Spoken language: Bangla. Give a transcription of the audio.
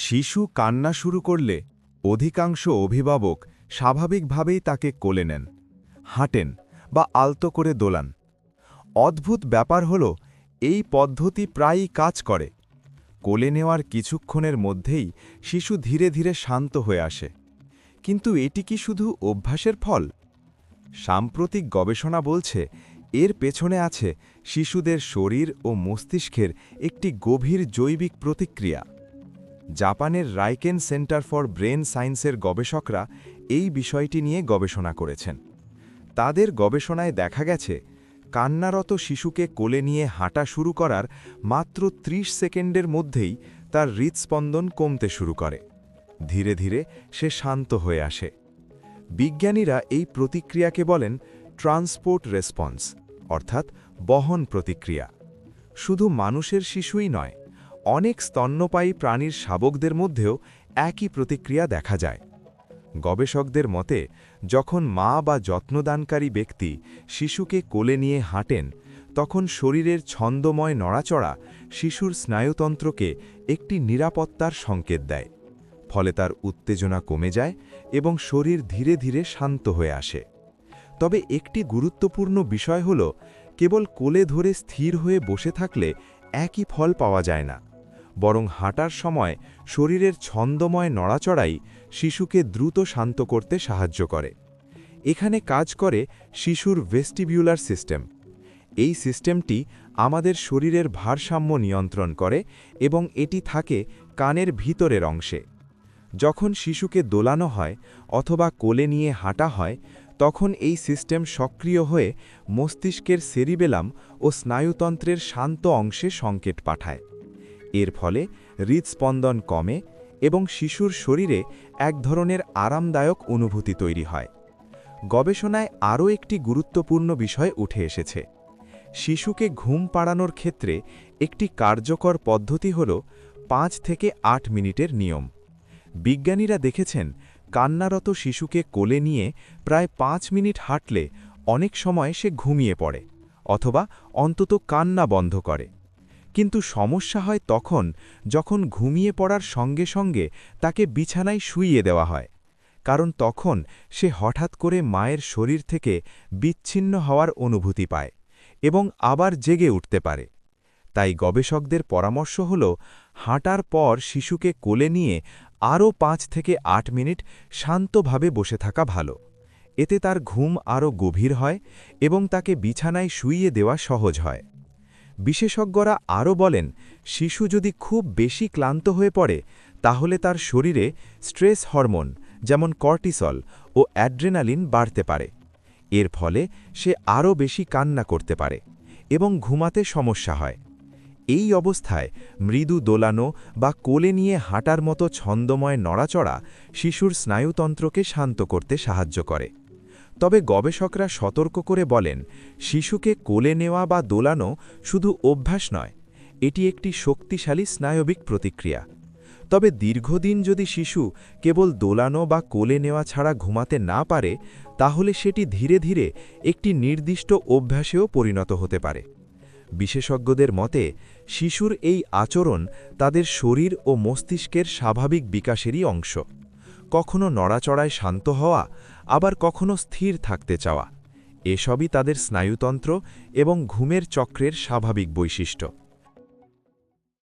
শিশু কান্না শুরু করলে অধিকাংশ অভিভাবক স্বাভাবিকভাবেই তাকে কোলে নেন, হাঁটেন বা আলতো করে দোলান। অদ্ভুত ব্যাপার হল, এই পদ্ধতি প্রায়ই কাজ করে। কোলে নেওয়ার কিছুক্ষণের মধ্যেই শিশু ধীরে ধীরে শান্ত হয়ে আসে। কিন্তু এটি কি শুধু অভ্যাসের ফল? সাম্প্রতিক গবেষণা বলছে, এর পেছনে আছে শিশুদের শরীর ও মস্তিষ্কের একটি গভীর জৈবিক প্রতিক্রিয়া। জাপানের রাইকেন সেন্টার ফর ব্রেন সায়েন্সের গবেষকরা এই বিষয়টি নিয়ে গবেষণা করেছেন। তাদের গবেষণায় দেখা গেছে, কান্নারত শিশুকে কোলে নিয়ে হাঁটা শুরু করার মাত্র ৩০ সেকেন্ডের মধ্যেই তার হৃৎস্পন্দন কমতে শুরু করে। ধীরে ধীরে সে শান্ত হয়ে আসে। বিজ্ঞানীরা এই প্রতিক্রিয়াকে বলেন ট্রান্সপোর্ট রেসপন্স, অর্থাৎ বহন প্রতিক্রিয়া। শুধু মানুষের শিশুই নয়, অনেক স্তন্যপায়ী প্রাণীর শাবকদের মধ্যেও একই প্রতিক্রিয়া দেখা যায়। গবেষকদের মতে, যখন মা বা যত্নদানকারী ব্যক্তি শিশুকে কোলে নিয়ে হাঁটেন, তখন শরীরের ছন্দময় নড়াচড়া শিশুর স্নায়ুতন্ত্রকে একটি নিরাপত্তার সংকেত দেয়। ফলে তার উত্তেজনা কমে যায় এবং শরীর ধীরে ধীরে শান্ত হয়ে আসে। তবে একটি গুরুত্বপূর্ণ বিষয় হল, কেবল কোলে ধরে স্থির হয়ে বসে থাকলে একই ফল পাওয়া যায় না, বরং হাঁটার সময় শরীরের ছন্দময় নড়াচড়াই শিশুকে দ্রুত শান্ত করতে সাহায্য করে। এখানে কাজ করে শিশুর ভেস্টিবিউলার সিস্টেম। এই সিস্টেমটি আমাদের শরীরের ভারসাম্য নিয়ন্ত্রণ করে এবং এটি থাকে কানের ভিতরের অংশে। যখন শিশুকে দোলানো হয় অথবা কোলে নিয়ে হাঁটা হয়, তখন এই সিস্টেম সক্রিয় হয়ে মস্তিষ্কের সেরিবেলাম ও স্নায়ুতন্ত্রের শান্ত অংশে সংকেত পাঠায়। এর ফলে হৃৎস্পন্দন কমে এবং শিশুর শরীরে এক ধরনের আরামদায়ক অনুভূতি তৈরি হয়। গবেষণায় আরও একটি গুরুত্বপূর্ণ বিষয় উঠে এসেছে। শিশুকে ঘুম পাড়ানোর ক্ষেত্রে একটি কার্যকর পদ্ধতি হল ৫ থেকে ৮ মিনিটের নিয়ম। বিজ্ঞানীরা দেখেছেন, কান্নারত শিশুকে কোলে নিয়ে প্রায় ৫ মিনিট হাঁটলে অনেক সময় সে ঘুমিয়ে পড়ে অথবা অন্তত কান্না বন্ধ করে। কিন্তু সমস্যা হয় তখন, যখন ঘুমিয়ে পড়ার সঙ্গে সঙ্গে তাকে বিছানায় শুইয়ে দেওয়া হয়, কারণ তখন সে হঠাৎ করে মায়ের শরীর থেকে বিচ্ছিন্ন হওয়ার অনুভূতি পায় এবং আবার জেগে উঠতে পারে। তাই গবেষকদের পরামর্শ হল, হাঁটার পর শিশুকে কোলে নিয়ে আরও ৫ থেকে ৮ মিনিট শান্তভাবে বসে থাকা ভালো। এতে তার ঘুম আরও গভীর হয় এবং তাকে বিছানায় শুইয়ে দেওয়া সহজ হয়। বিশেষজ্ঞরা আরও বলেন, শিশু যদি খুব বেশি ক্লান্ত হয়ে পড়ে, তাহলে তার শরীরে স্ট্রেস হরমোন যেমন কর্টিসল ও অ্যাড্রেনালিন বাড়তে পারে। এর ফলে সে আরও বেশি কান্না করতে পারে এবং ঘুমাতে সমস্যা হয়। এই অবস্থায় মৃদু দোলানো বা কোলে নিয়ে হাঁটার মতো ছন্দময় নড়াচড়া শিশুর স্নায়ুতন্ত্রকে শান্ত করতে সাহায্য করে। তবে গবেষকরা সতর্ক করে বলেন, শিশুকে কোলে নেওয়া বা দোলানো শুধু অভ্যাস নয়, এটি একটি শক্তিশালী স্নায়বিক প্রতিক্রিয়া। তবে দীর্ঘদিন যদি শিশু কেবল দোলানো বা কোলে নেওয়া ছাড়া ঘুমাতে না পারে, তাহলে সেটি ধীরে ধীরে একটি নির্দিষ্ট অভ্যাসেও পরিণত হতে পারে। বিশেষজ্ঞদের মতে, শিশুর এই আচরণ তাদের শরীর ও মস্তিষ্কের স্বাভাবিক বিকাশেরই অংশ। কখনো নড়াচড়ায় শান্ত হওয়া, আবার কখনো স্থির থাকতে চাওয়া, এসবই তাদের স্নায়ুতন্ত্র এবং ঘুমের চক্রের স্বাভাবিক বৈশিষ্ট্য।